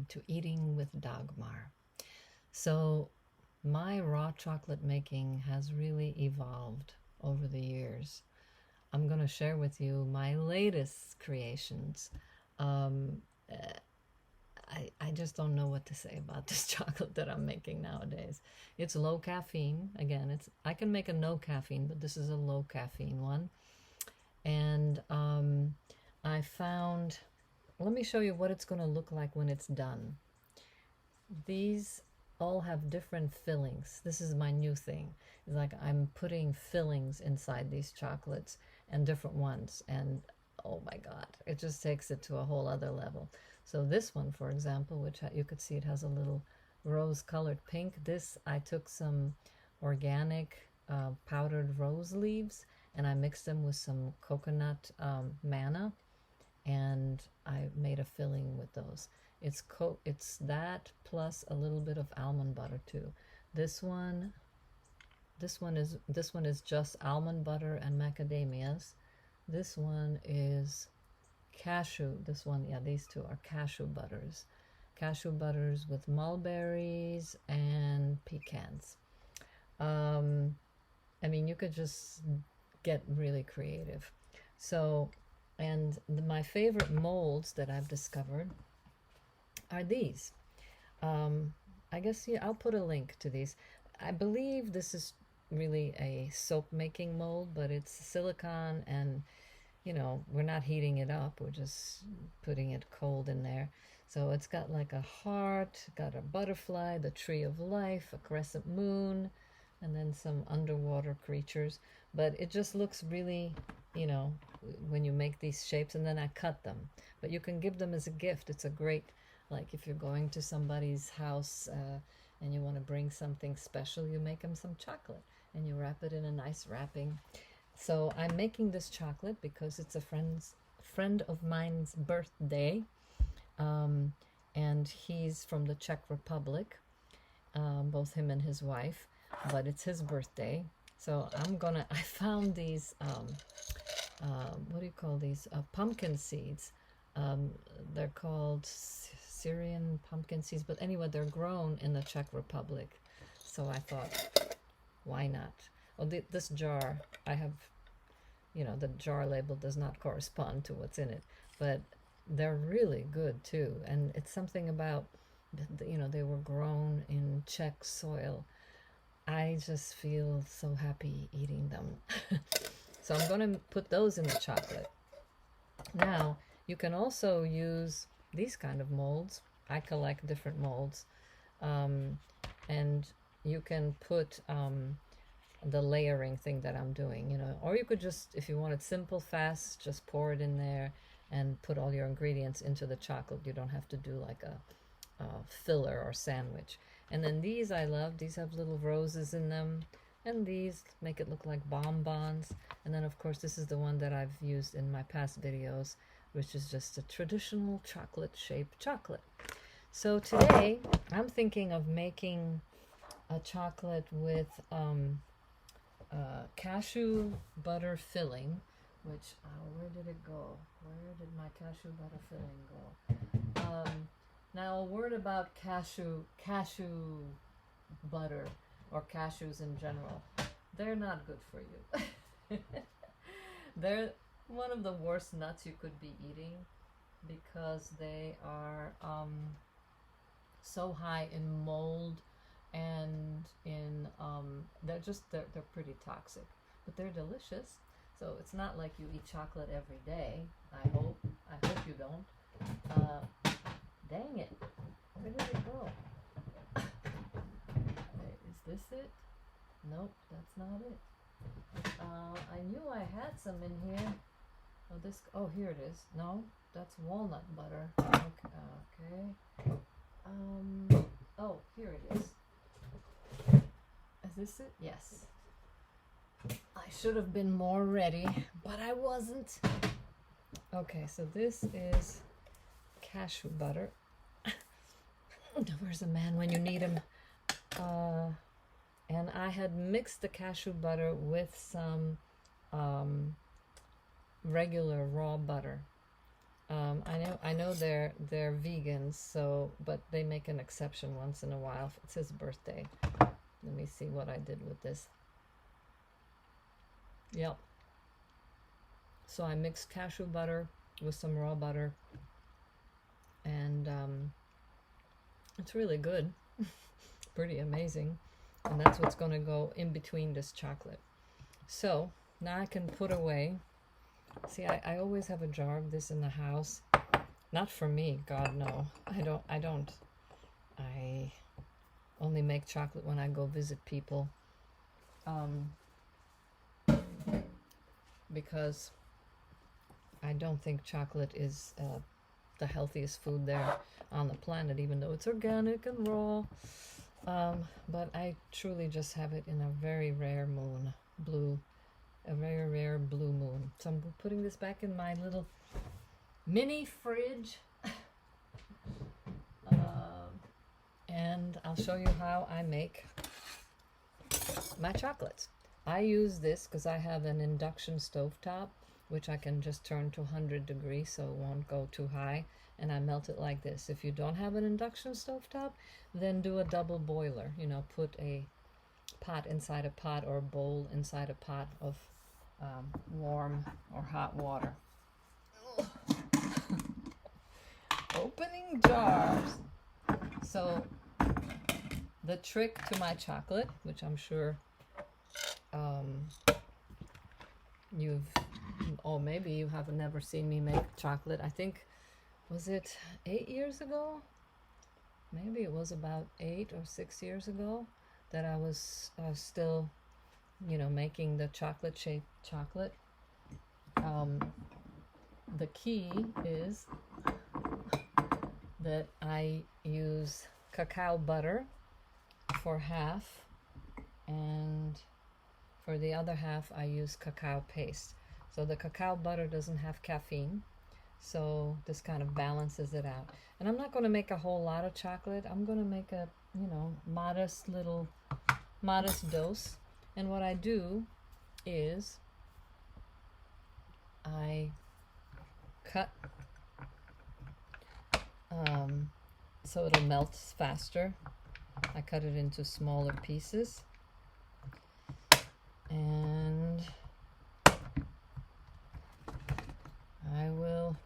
to Eating with Dagmar. So, my raw chocolate making has really evolved over the years. I'm going to share with you my latest creations. Um, uh, I just don't know what to say about this chocolate that I'm making nowadays. It's low caffeine. Again, it's I can make a no caffeine, but this is a low caffeine one. And I found, let me show you what it's going to look like when it's done. These all have different fillings. This is my new thing. It's like I'm putting fillings inside these chocolates and different ones. And oh my God, it just takes it to a whole other level. So this one, for example, which you could see it has a little rose colored pink. This, I took some organic powdered rose leaves and I mixed them with some coconut manna, and I made a filling with those. It's that plus a little bit of almond butter too. This one is just almond butter and macadamias. This one is cashew. This one, yeah, these two are cashew butters. Cashew butters with mulberries and pecans. I mean, you could just get really creative. So, and my favorite molds that I've discovered are these. Um, I guess, yeah, I'll put a link to these. I believe this is really a soap making mold, but it's silicone, and we're not heating it up, we're just putting it cold in there. So it's got like a heart, got a butterfly, the tree of life, a crescent moon, and then some underwater creatures. But it just looks really, when you make these shapes, and then I cut them. But you can give them as a gift. It's a great, like if you're going to somebody's house and you want to bring something special, you make them some chocolate and you wrap it in a nice wrapping. So I'm making this chocolate because it's a friend of mine's birthday, and he's from the Czech Republic, both him and his wife, but it's his birthday. So I found these, what do you call these? Pumpkin seeds. They're called Syrian pumpkin seeds, but anyway, they're grown in the Czech Republic. So I thought, why not? Well, this jar, I have, the jar label does not correspond to what's in it, but they're really good too. And it's something about, they were grown in Czech soil. I just feel so happy eating them. So I'm going to put those in the chocolate. Now, you can also use these kind of molds. I collect different molds. And you can put the layering thing that I'm doing, or you could just, if you want it simple, fast, just pour it in there and put all your ingredients into the chocolate. You don't have to do like a filler or sandwich. And then these I love. These have little roses in them, and these make it look like bonbons. And then of course this is the one that I've used in my past videos, which is just a traditional chocolate shaped chocolate. So today I'm thinking of making a chocolate with cashew butter filling, which, where did it go? Where did my cashew butter filling go? Now a word about cashew butter, or cashews in general. They're not good for you. They're one of the worst nuts you could be eating because they are so high in mold and in they're pretty toxic, but they're delicious. So it's not like you eat chocolate every day. I hope you don't. Dang it, where did it go? Is this it? Nope, that's not it. I knew I had some in here. Here it is. No, that's walnut butter. Okay. Here it is. Is this it? Yes. I should have been more ready, but I wasn't. Okay, so this is cashew butter. Where's the man when you need him? And I had mixed the cashew butter with some regular raw butter. I know they're vegans, so but they make an exception once in a while. It's his birthday. Let me see what I did with this. Yep. So I mixed cashew butter with some raw butter, and it's really good. Pretty amazing. And that's what's going to go in between this chocolate. So now I can put away. See, I always have a jar of this in the house. Not for me, God, no. I don't. I only make chocolate when I go visit people. Because I don't think chocolate is the healthiest food there on the planet, even though it's organic and raw. But I truly just have it in a very rare moon, a very rare blue moon. So I'm putting this back in my little mini fridge. And I'll show you how I make my chocolates. I use this because I have an induction stovetop, which I can just turn to 100 degrees so it won't go too high, and I melt it like this. If you don't have an induction stovetop, then do a double boiler. You know, put a pot inside a pot or a bowl inside a pot of warm or hot water. Opening jars. So the trick to my chocolate, which I'm sure maybe you have never seen me make chocolate. I think, was it 8 years ago? Maybe it was about 8 or 6 years ago that I was still, making the chocolate shaped chocolate. The key is that I use cacao butter for half, and for the other half I use cacao paste. So the cacao butter doesn't have caffeine, so this kind of balances it out. And I'm not going to make a whole lot of chocolate. I'm going to make a, modest dose. And what I do is I cut so it'll melt faster. I cut it into smaller pieces, and I will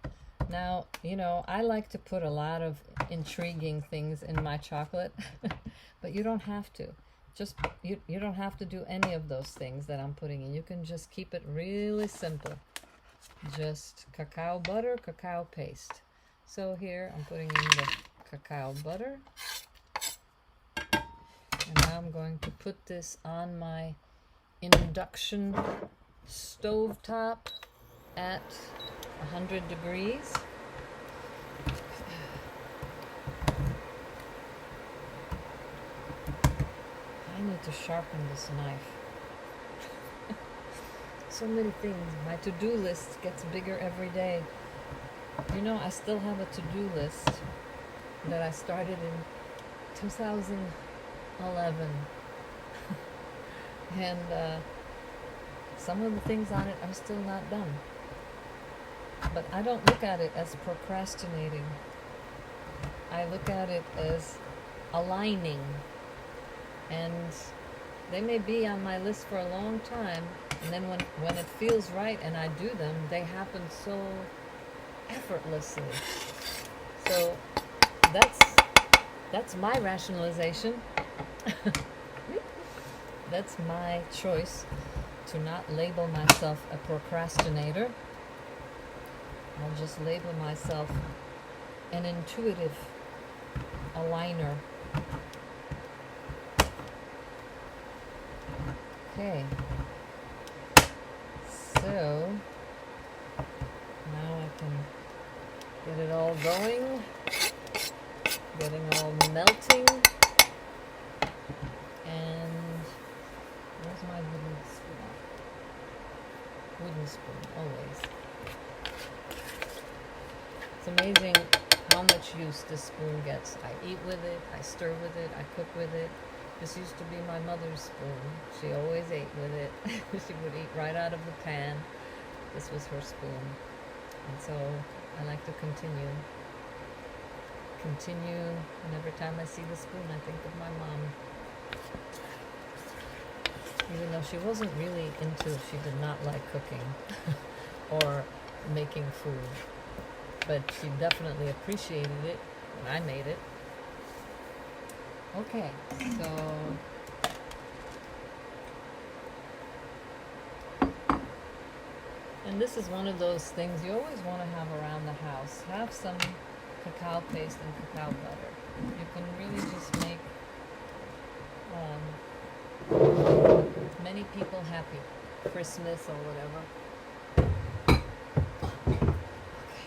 now, I like to put a lot of intriguing things in my chocolate, but you don't have to. You don't have to do any of those things that I'm putting in. You can just keep it really simple. Just cacao butter, cacao paste. So here I'm putting in the cacao butter. And now I'm going to put this on my induction stovetop at 100 degrees. I need to sharpen this knife. So many things. My to-do list gets bigger every day. I still have a to-do list that I started in 2011. And some of the things on it are still not done. But I don't look at it as procrastinating. I look at it as aligning. And they may be on my list for a long time, and then when it feels right and I do them, they happen so effortlessly. So that's my rationalization. That's my choice to not label myself a procrastinator. I'll just label myself an intuitive aligner. Okay, so now I can get it all going, getting all melting, and where's my wooden spoon? Wooden spoon, always. It's amazing how much use this spoon gets. I eat with it, I stir with it, I cook with it. This used to be my mother's spoon. She always ate with it. She would eat right out of the pan. This was her spoon. And so I like to continue. And every time I see the spoon, I think of my mom. Even though she wasn't really she did not like cooking or making food, but she definitely appreciated it when I made it. Okay, so and this is one of those things you always want to have around the house. Have some cacao paste and cacao butter. You can really just make many people happy. Christmas or whatever. Okay.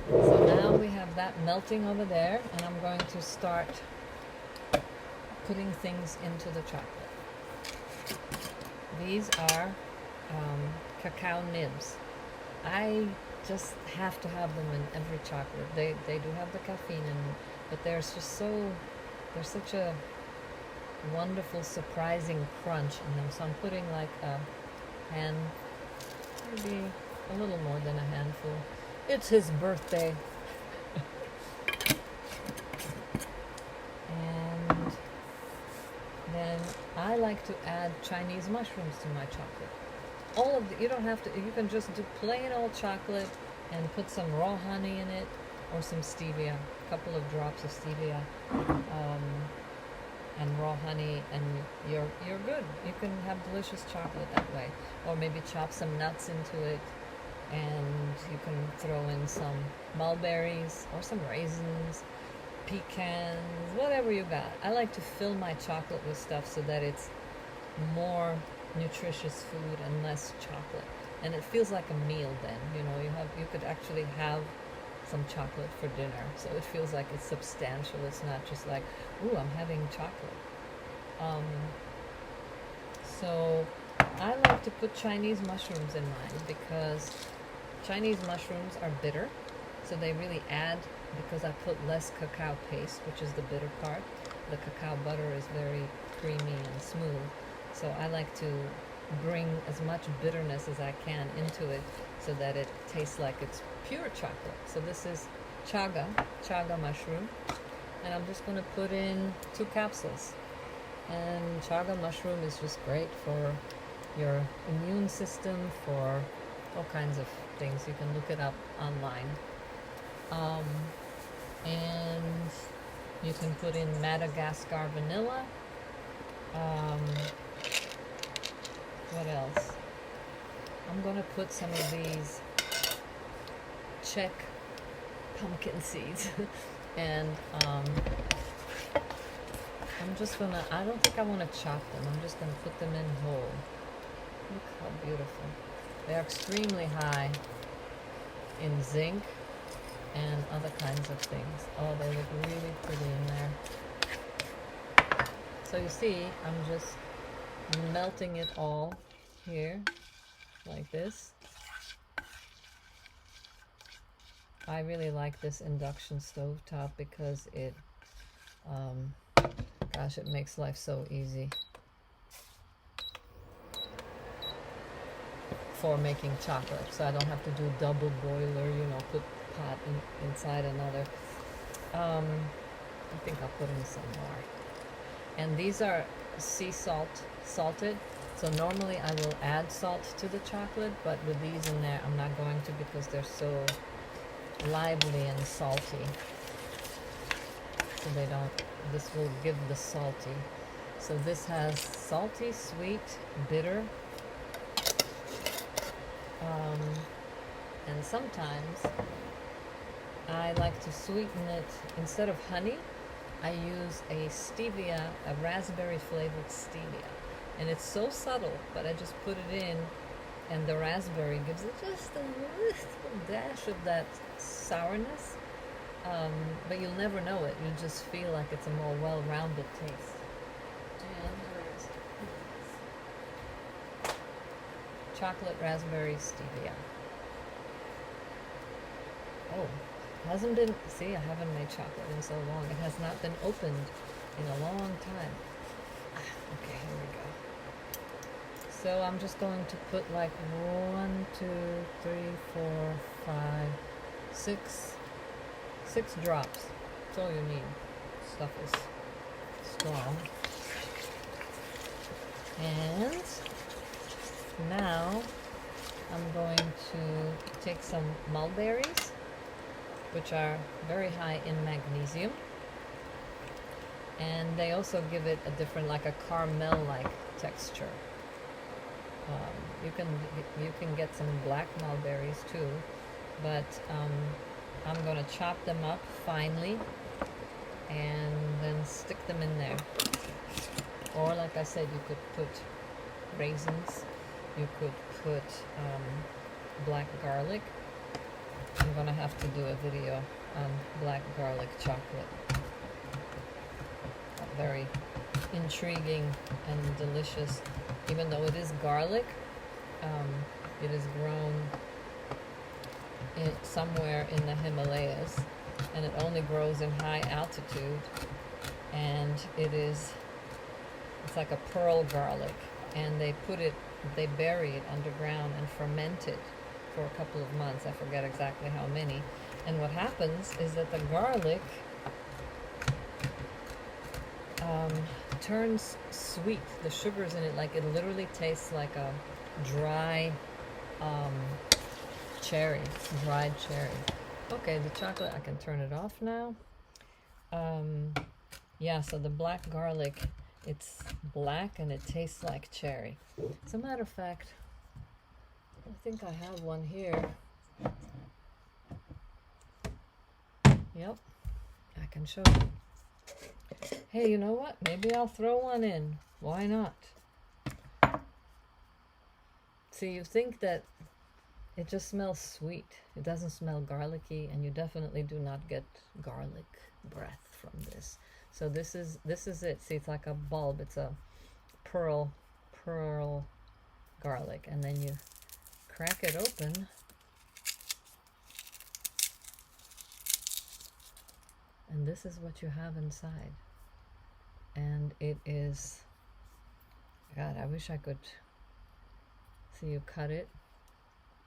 So now we have that melting over there, and I'm going to start putting things into the chocolate. These are cacao nibs. I just have to have them in every chocolate. They do have the caffeine in them, but there's such a wonderful, surprising crunch in them. So I'm putting like a maybe a little more than a handful. It's his birthday. And then I like to add Chinese mushrooms to my chocolate. You don't have to, you can just do plain old chocolate and put some raw honey in it or some stevia, a couple of drops of stevia and raw honey, and you're good. You can have delicious chocolate that way. Or maybe chop some nuts into it, and you can throw in some mulberries or some raisins, pecans, whatever you got. I like to fill my chocolate with stuff so that it's more nutritious food and less chocolate, and it feels like a meal then. You could actually have some chocolate for dinner, so it feels like it's substantial. It's not just like, ooh, I'm having chocolate. So I like to put Chinese mushrooms in mine because Chinese mushrooms are bitter, so they really add, because I put less cacao paste, which is the bitter part. The cacao butter is very creamy and smooth, so I like to bring as much bitterness as I can into it so that it tastes like it's pure chocolate. So this is chaga mushroom, and I'm just going to put in 2 capsules. And chaga mushroom is just great for your immune system, for all kinds of things. You can look it up online. And you can put in Madagascar vanilla. What else? I'm going to put some of these Czech pumpkin seeds and I'm just going to, I don't think I want to chop them. I'm just going to put them in whole. Look how beautiful. They're extremely high in zinc and other kinds of things. Oh, they look really pretty in there. So you see, I'm just melting it all here like this. I really like this induction stove top because it gosh, it makes life so easy for making chocolate, so I don't have to do double boiler, put pot inside another. I think I'll put in some more. And these are sea salted. So normally I will add salt to the chocolate, but with these in there, I'm not going to, because they're so lively and salty. So this will give the salty. So this has salty, sweet, bitter, and sometimes I like to sweeten it. Instead of honey, I use a raspberry flavored stevia. And it's so subtle, but I just put it in, and the raspberry gives it just a little dash of that sourness. But you'll never know it. You'll just feel like it's a more well-rounded taste. And there is chocolate raspberry stevia. Oh, hasn't been, see, I haven't made chocolate in so long. It has not been opened in a long time. Okay, here we go. So I'm just going to put like 1, 2, 3, 4, 5, 6 drops. That's all you need. Stuff is strong. And now I'm going to take some mulberries, which are very high in magnesium, and they also give it a different, like a caramel-like texture. You can get some black mulberries too, but I'm going to chop them up finely and then stick them in there. Or like I said, you could put raisins, you could put black garlic. I'm going to have to do a video on black garlic chocolate. Very intriguing and delicious. Even though it is garlic, it is grown somewhere in the Himalayas, and it only grows in high altitude, and it's like a pearl garlic, and they bury it underground and ferment it for a couple of months. I forget exactly how many. And what happens is that the garlic turns sweet. The sugars in it, like it literally tastes like a dry cherry, dried cherry. Okay, the chocolate, I can turn it off now. Yeah, so the black garlic, it's black and it tastes like cherry. As a matter of fact, I think I have one here. Yep, I can show you. Hey, you know what? Maybe I'll throw one in. Why not? See, you think that it just smells sweet. It doesn't smell garlicky, and you definitely do not get garlic breath from this. So this is it. See, it's like a bulb. It's a pearl garlic, and then you crack it open. And this is what you have inside. And it is, God, I wish I could see you cut it.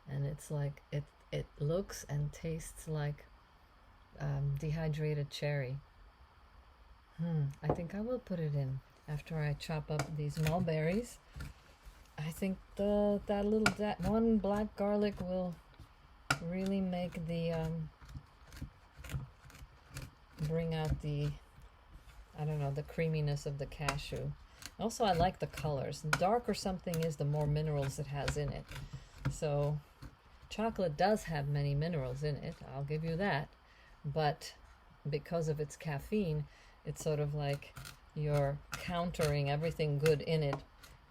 And it's like, it looks and tastes like dehydrated cherry. I think I will put it in after I chop up these mulberries. I think that one black garlic will really make the bring out the, I don't know, the creaminess of the cashew. Also, I like the colors. The darker something is, the more minerals it has in it. So chocolate does have many minerals in it, I'll give you that. But because of its caffeine, it's sort of like you're countering everything good in it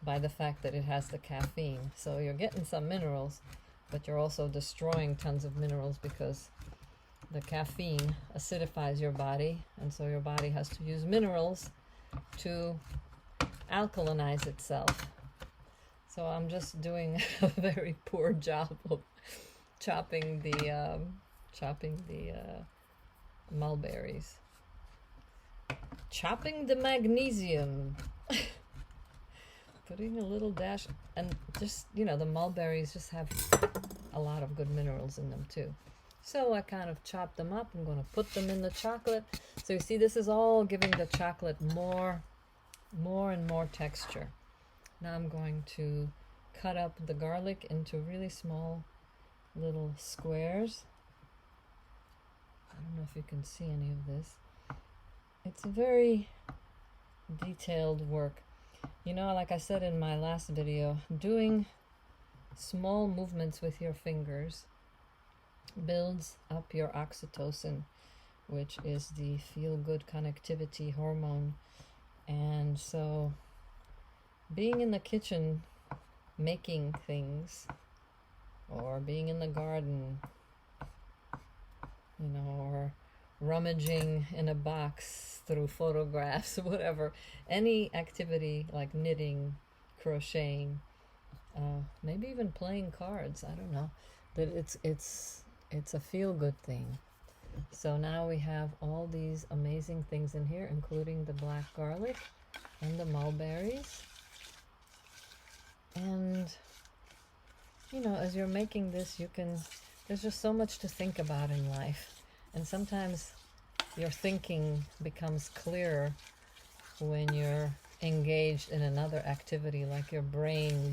by the fact that it has the caffeine. So you're getting some minerals, but you're also destroying tons of minerals because the caffeine acidifies your body, and so your body has to use minerals to alkalinize itself. So I'm just doing a very poor job of chopping the mulberries. Chopping the magnesium. Putting a little dash, and just, you know, the mulberries just have a lot of good minerals in them too. So I kind of chop them up. I'm going to put them in the chocolate. So you see, this is all giving the chocolate more and more texture. Now I'm going to cut up the garlic into really small little squares. I don't know if you can see any of this. It's a very detailed work. You know, like I said in my last video, doing small movements with your fingers builds up your oxytocin, which is the feel-good connectivity hormone. And so being in the kitchen making things, or being in the garden, you know, or rummaging in a box through photographs, whatever, any activity like knitting, crocheting, maybe even playing cards, I don't know, that it's a feel-good thing. So now we have all these amazing things in here, including the black garlic and the mulberries. And you know, as you're making this, there's just so much to think about in life. And sometimes your thinking becomes clearer when you're engaged in another activity, like your brain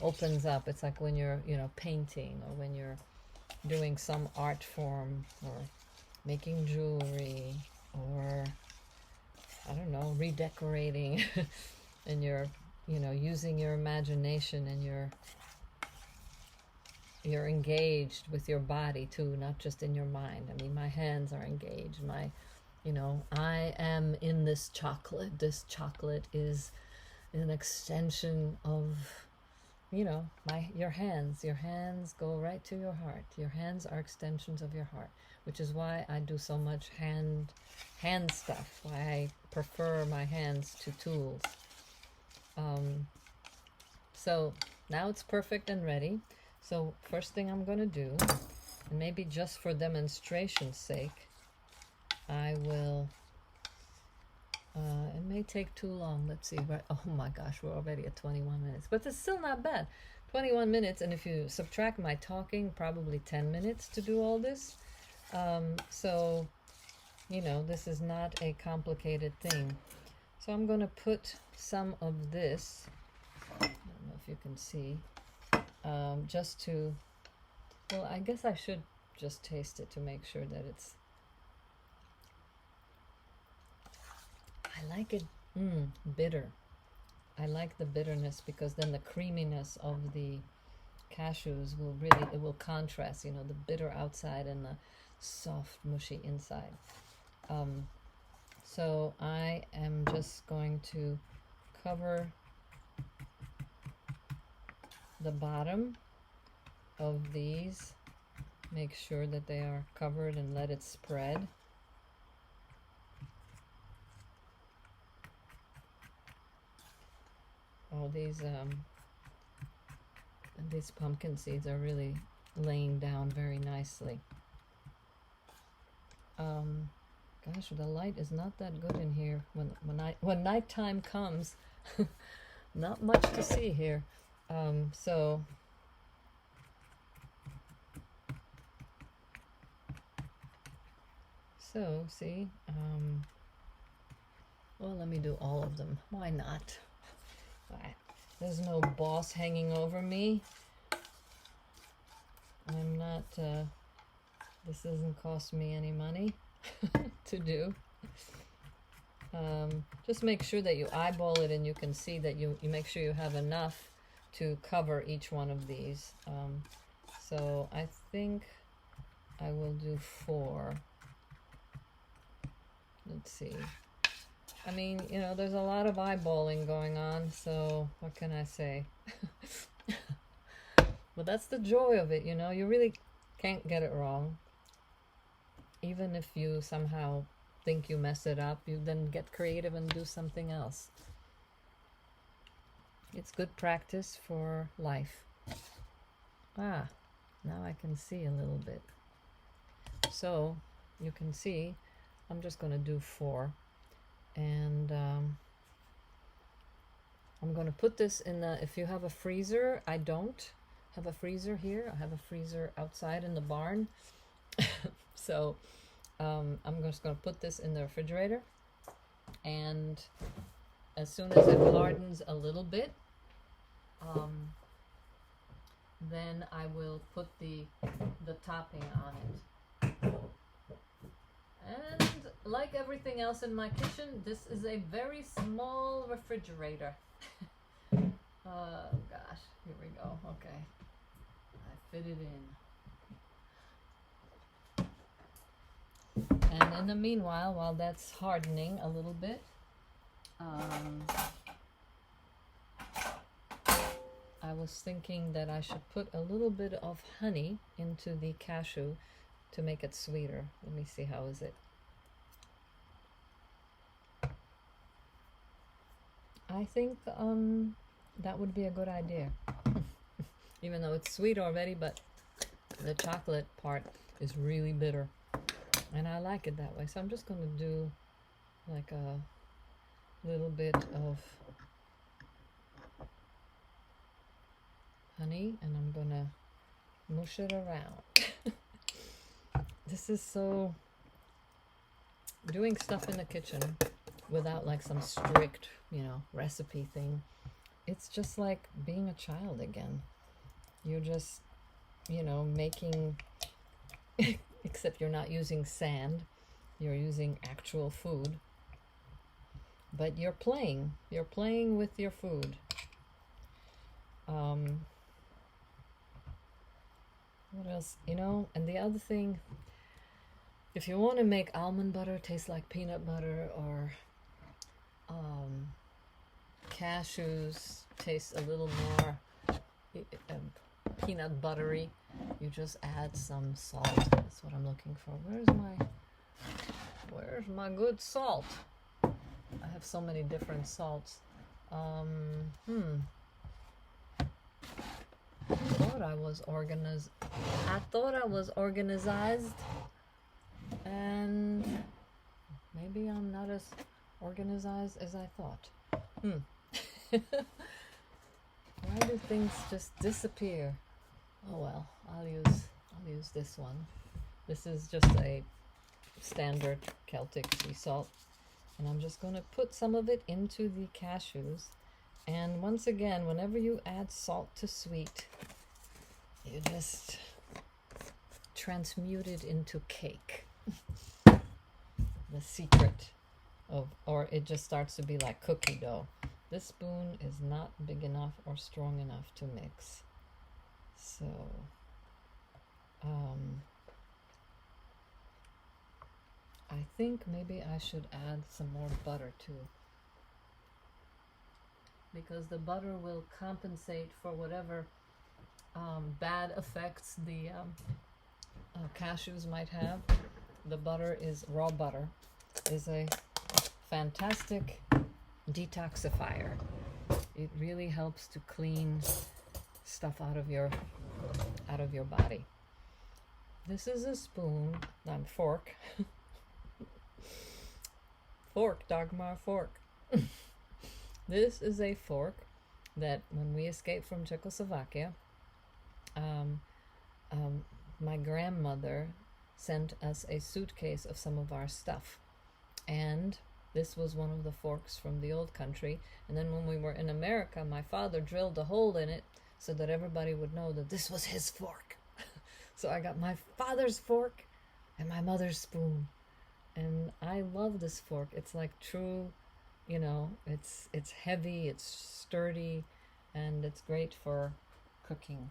opens up. It's like when you're, you know, painting, or when you're doing some art form, or making jewelry, or I don't know, redecorating, and you're, you know, using your imagination, and you're engaged with your body too, not just in your mind. I mean, my hands are engaged. You know, I am in this chocolate. This chocolate is an extension of, you know, your hands. Your hands go right to your heart. Your hands are extensions of your heart, which is why I do so much hand stuff. Why I prefer my hands to tools. So now it's perfect and ready. So first thing I'm going to do, and maybe just for demonstration's sake, I will, it may take too long. Let's see. Right, oh my gosh, we're already at 21 minutes. But it's still not bad. 21 minutes, and if you subtract my talking, probably 10 minutes to do all this. So, you know, this is not a complicated thing. So I'm going to put some of this, I don't know if you can see, just to, well, I guess I should just taste it to make sure that it's, I like it bitter. I like the bitterness, because then the creaminess of the cashews will really, it will contrast, you know, the bitter outside and the soft, mushy inside. So I am just going to cover the bottom of these, make sure that they are covered, and let it spread. Oh, these pumpkin seeds are really laying down very nicely. Gosh, the light is not that good in here. When nighttime comes, not much to see here. So see, well, let me do all of them. Why not? There's no boss hanging over me. I'm not, this doesn't cost me any money to do. Just make sure that you eyeball it, and you can see that you make sure you have enough to cover each one of these. So I think I will do 4. Let's see. I mean, you know, there's a lot of eyeballing going on, so what can I say? But that's the joy of it, you know. You really can't get it wrong. Even if you somehow think you mess it up, you then get creative and do something else. It's good practice for life. Now I can see a little bit. So you can see I'm just going to do 4, and I'm going to put this in the, if you have a freezer, I don't have a freezer here. I have a freezer outside in the barn. So I'm just going to put this in the refrigerator, and as soon as it hardens a little bit, then I will put the topping on it. And like everything else in my kitchen, this is a very small refrigerator. Oh gosh, here we go. Okay, I fit it in. And in the meanwhile, while that's hardening a little bit, I was thinking that I should put a little bit of honey into the cashew to make it sweeter. Let me see, how is it? I think that would be a good idea. Even though it's sweet already, but the chocolate part is really bitter. And I like it that way. So I'm just going to do like a little bit of honey, and I'm gonna mush it around. This is so, doing stuff in the kitchen without like some strict, recipe thing. It's just like being a child again. You're just, making, except you're not using sand, you're using actual food. But you're playing with your food. What else? And the other thing, if you want to make almond butter taste like peanut butter, or cashews taste a little more peanut buttery, you just add some salt. That's what I'm looking for. Where's my good salt? I have so many different salts. I thought I was organized, and maybe I'm not as organized as I thought. Why do things just disappear? Oh well, I'll use this one. This is just a standard Celtic sea salt. And I'm just going to put some of it into the cashews. And once again, whenever you add salt to sweet, you just transmute it into cake. The secret or it just starts to be like cookie dough. This spoon is not big enough or strong enough to mix. So, I think maybe I should add some more butter too, because the butter will compensate for whatever bad effects the cashews might have. The butter raw butter is a fantastic detoxifier. It really helps to clean stuff out of your body. This is a spoon, fork. Fork, Dagmar, fork. This is a fork that when we escaped from Czechoslovakia, my grandmother sent us a suitcase of some of our stuff. And this was one of the forks from the old country. And then when we were in America, my father drilled a hole in it so that everybody would know that this was his fork. So I got my father's fork and my mother's spoon. And I love this fork. It's like true, it's heavy, it's sturdy, and it's great for cooking.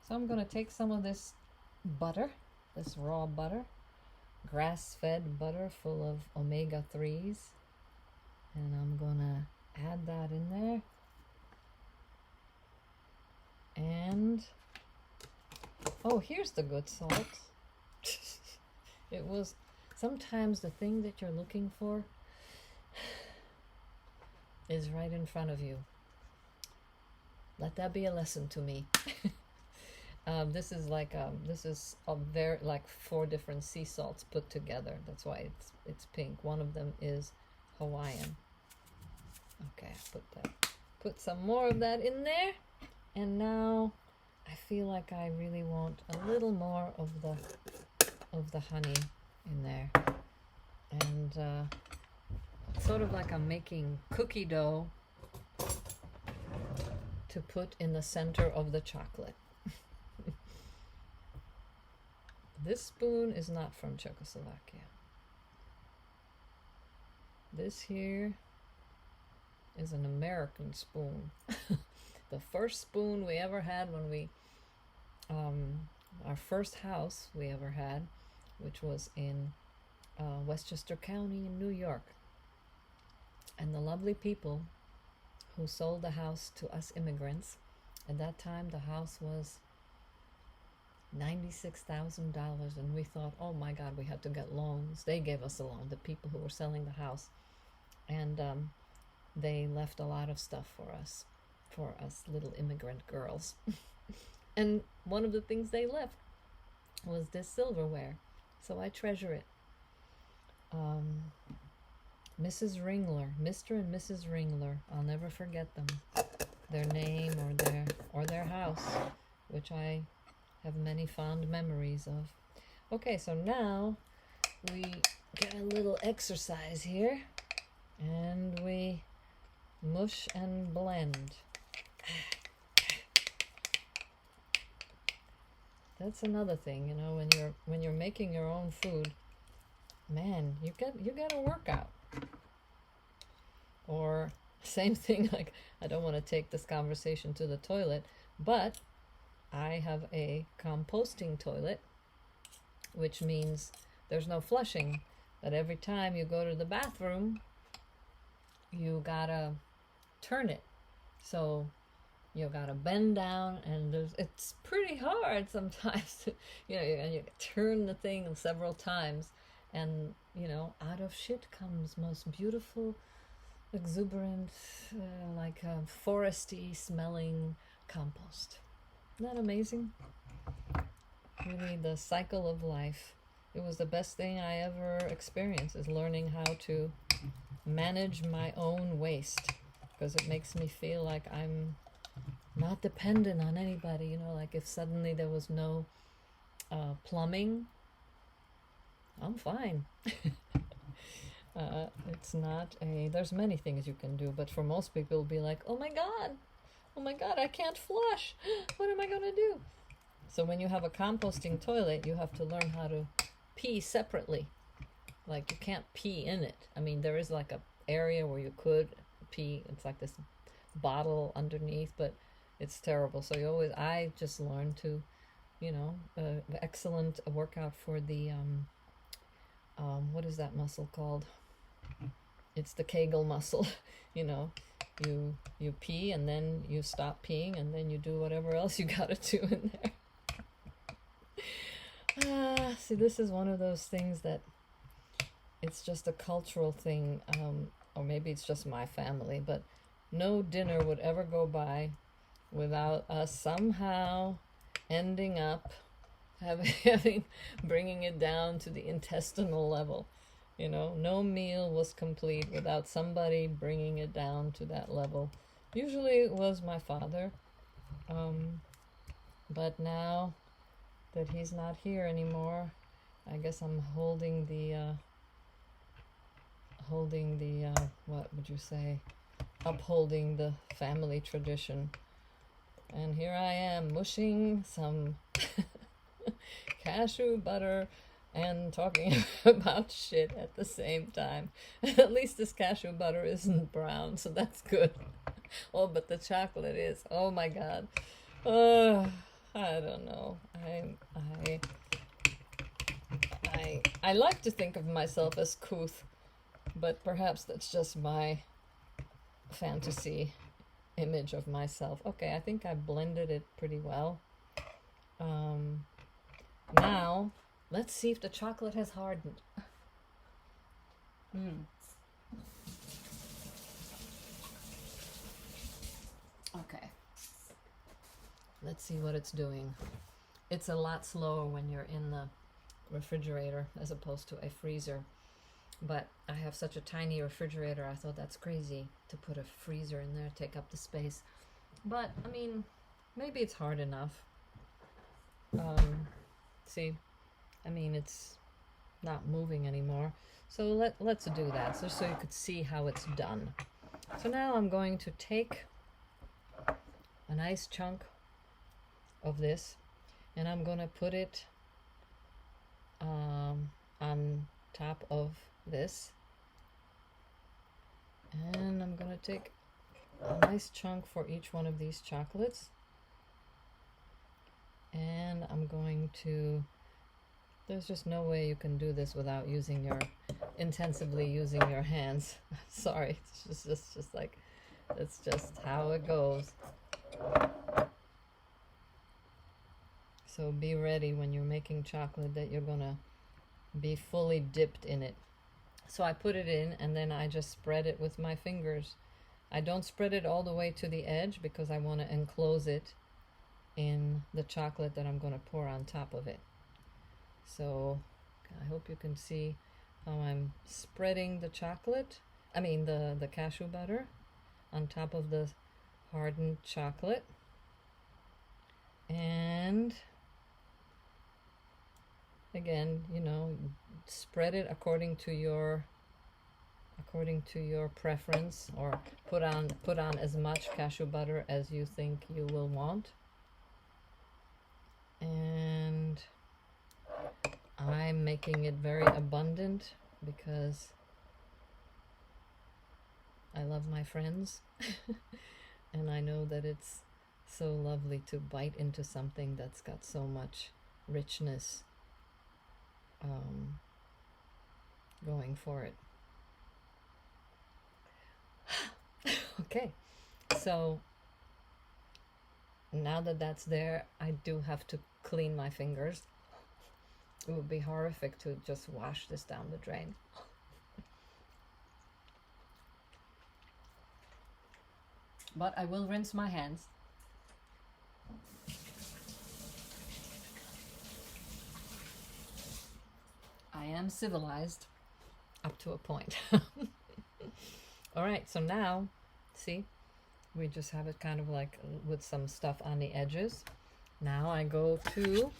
So I'm going to take some of this butter, this raw butter, grass-fed butter full of omega-3s, and I'm going to add that in there. And, oh, here's the good salt. It was... Sometimes the thing that you're looking for is right in front of you. Let that be a lesson to me. This is like like 4 different sea salts put together. That's why it's pink. One of them is Hawaiian. Okay, put some more of that in there, and now I feel like I really want a little more of the honey in there, and sort of like I'm making cookie dough to put in the center of the chocolate. This spoon is not from Czechoslovakia. This here is an American spoon. The first spoon we ever had when we our first house we ever had, which was in Westchester County in New York. And the lovely people who sold the house to us immigrants, at that time the house was $96,000, and we thought, oh my God, we had to get loans. They gave us a loan, the people who were selling the house, and they left a lot of stuff for us little immigrant girls. And one of the things they left was this silverware. So I treasure it. Mrs. Ringler, Mr. and Mrs. Ringler, I'll never forget them. their name or their house, which I have many fond memories of. Okay, so now we get a little exercise here, and we mush and blend. That's another thing, you know, when you're making your own food, man, you get a workout. Or same thing, like, I don't want to take this conversation to the toilet, but I have a composting toilet, which means there's no flushing. That every time you go to the bathroom, you gotta turn it. So you gotta bend down, and it's pretty hard sometimes. And you turn the thing several times, and out of shit comes most beautiful, exuberant, like a foresty smelling compost. Isn't that amazing? Really, the cycle of life. It was the best thing I ever experienced, is learning how to manage my own waste, because it makes me feel like I'm not dependent on anybody. Like if suddenly there was no plumbing, I'm fine. It's not there's many things you can do, but for most people it'll be like, oh my god, I can't flush. What am I gonna do? So when you have a composting toilet, you have to learn how to pee separately. Like, you can't pee in it. I mean, there is like a area where you could pee. It's like this bottle underneath, but it's terrible. So I just learned to, excellent workout for the what is that muscle called? It's the Kegel muscle. You pee, and then you stop peeing, and then you do whatever else you gotta do in there. See, this is one of those things that it's just a cultural thing, or maybe it's just my family, but no dinner would ever go by without us somehow ending up bringing it down to the intestinal level. No meal was complete without somebody bringing it down to that level. Usually it was my father, but now that he's not here anymore, I guess I'm holding the what would you say, upholding the family tradition. And here I am mushing some cashew butter and talking about shit at the same time. At least this cashew butter isn't brown, so that's good. Oh, but the chocolate is. Oh my god. I don't know. I like to think of myself as couth, but perhaps that's just my fantasy image of myself. Okay, I think I blended it pretty well. Now, let's see if the chocolate has hardened. Okay. Let's see what it's doing. It's a lot slower when you're in the refrigerator as opposed to a freezer. But I have such a tiny refrigerator, I thought that's crazy to put a freezer in there, take up the space. But, I mean, maybe it's hard enough. See, I mean, it's not moving anymore. So let's do that, just so you could see how it's done. So now I'm going to take a nice chunk of this, and I'm going to put it on top of this. And I'm going to take a nice chunk for each one of these chocolates. And I'm going to, there's just no way you can do this without intensively using your hands. Sorry, it's just like, it's just how it goes. So be ready when you're making chocolate that you're gonna be fully dipped in it. So I put it in, and then I just spread it with my fingers. I don't spread it all the way to the edge because I want to enclose it in the chocolate that I'm going to pour on top of it. So I hope you can see how I'm spreading the chocolate, the cashew butter on top of the hardened chocolate, and again, you know, spread it according to your preference, or put on as much cashew butter as you think you will want. And I'm making it very abundant because I love my friends and I know that it's so lovely to bite into something that's got so much richness going for it. Okay, so now that that's there, I do have to clean my fingers. It would be horrific to just wash this down the drain. But I will rinse my hands. I am civilized up to a point. All right, so now, see, we just have it kind of like with some stuff on the edges. Now I go to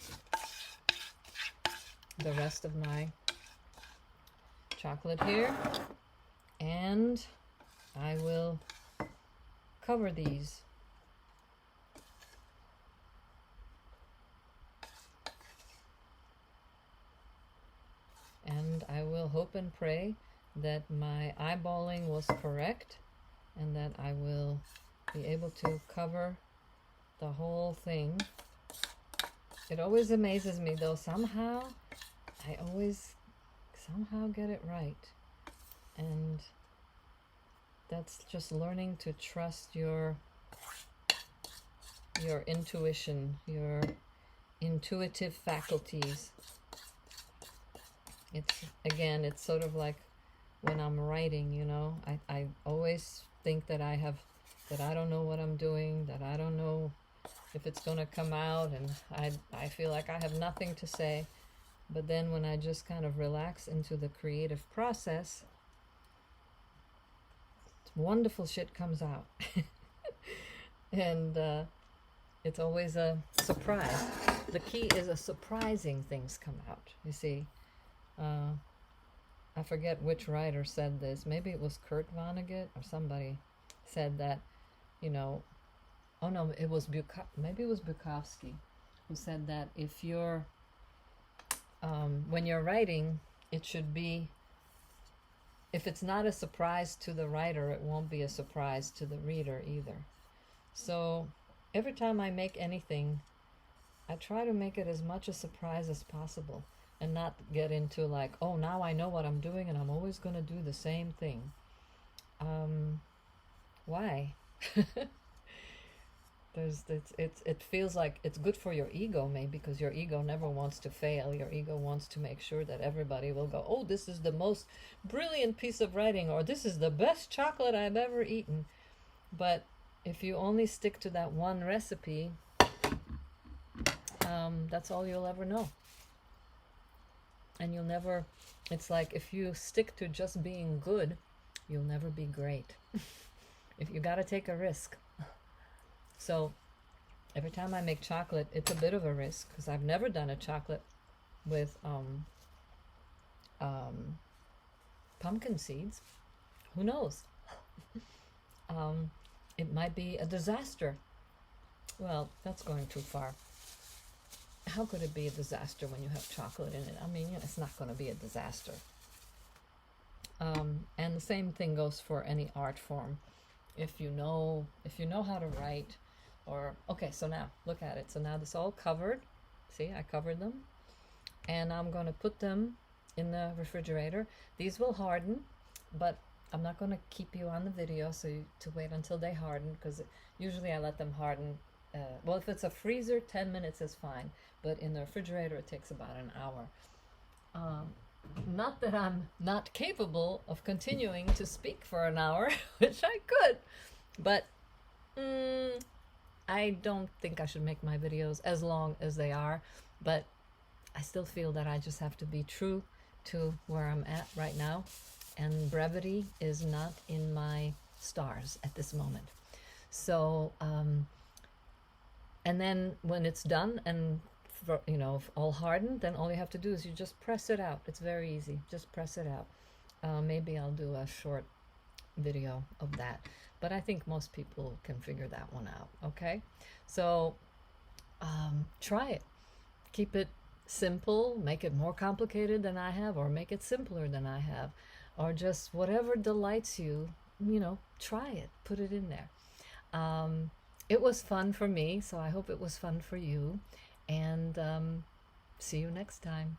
the rest of my chocolate here, and I will cover these. And I will hope and pray that my eyeballing was correct and that I will be able to cover the whole thing. It always amazes me though, somehow I always somehow get it right. And that's just learning to trust your intuition, your intuitive faculties. It's sort of like when I'm writing, you know, I always think that I don't know what I'm doing, that I don't know if it's going to come out, and I feel like I have nothing to say. But then when I just kind of relax into the creative process, wonderful shit comes out. And it's always a surprise. The key is a surprising things come out, you see. I forget which writer said this. Maybe it was Kurt Vonnegut or somebody said that, you know, oh no, it was maybe it was Bukowski who said that if you're when you're writing, it should be, if it's not a surprise to the writer, it won't be a surprise to the reader either. So every time I make anything, I try to make it as much a surprise as possible, and not get into like, oh, now I know what I'm doing and I'm always going to do the same thing. Why? It feels like it's good for your ego, maybe, because your ego never wants to fail. Your ego wants to make sure that everybody will go, oh, this is the most brilliant piece of writing, or this is the best chocolate I've ever eaten. But if you only stick to that one recipe, that's all you'll ever know. And you'll never, it's like if you stick to just being good, you'll never be great. If you got to take a risk. So every time I make chocolate, it's a bit of a risk, because I've never done a chocolate with pumpkin seeds. Who knows? It might be a disaster. Well, that's going too far. How could it be a disaster when you have chocolate in it? I mean, you know, it's not going to be a disaster. And the same thing goes for any art form. If you know how to write, or okay, so now look at it. So now this all covered. See, I covered them, and I'm going to put them in the refrigerator. These will harden, but I'm not going to keep you on the video to wait until they harden, because usually I let them harden. Well, if it's a freezer, 10 minutes is fine, but in the refrigerator it takes about an hour. Not that I'm not capable of continuing to speak for an hour, which I could, but I don't think I should make my videos as long as they are, but I still feel that I just have to be true to where I'm at right now, and brevity is not in my stars at this moment. So and then when it's done and you know, all hardened, then all you have to do is you just press it out. It's very easy. Just press it out. Maybe I'll do a short video of that, but I think most people can figure that one out. Okay, so try it. Keep it simple, make it more complicated than I have, or make it simpler than I have, or just whatever delights you, you know, try it, put it in there. It was fun for me, so I hope it was fun for you, and see you next time.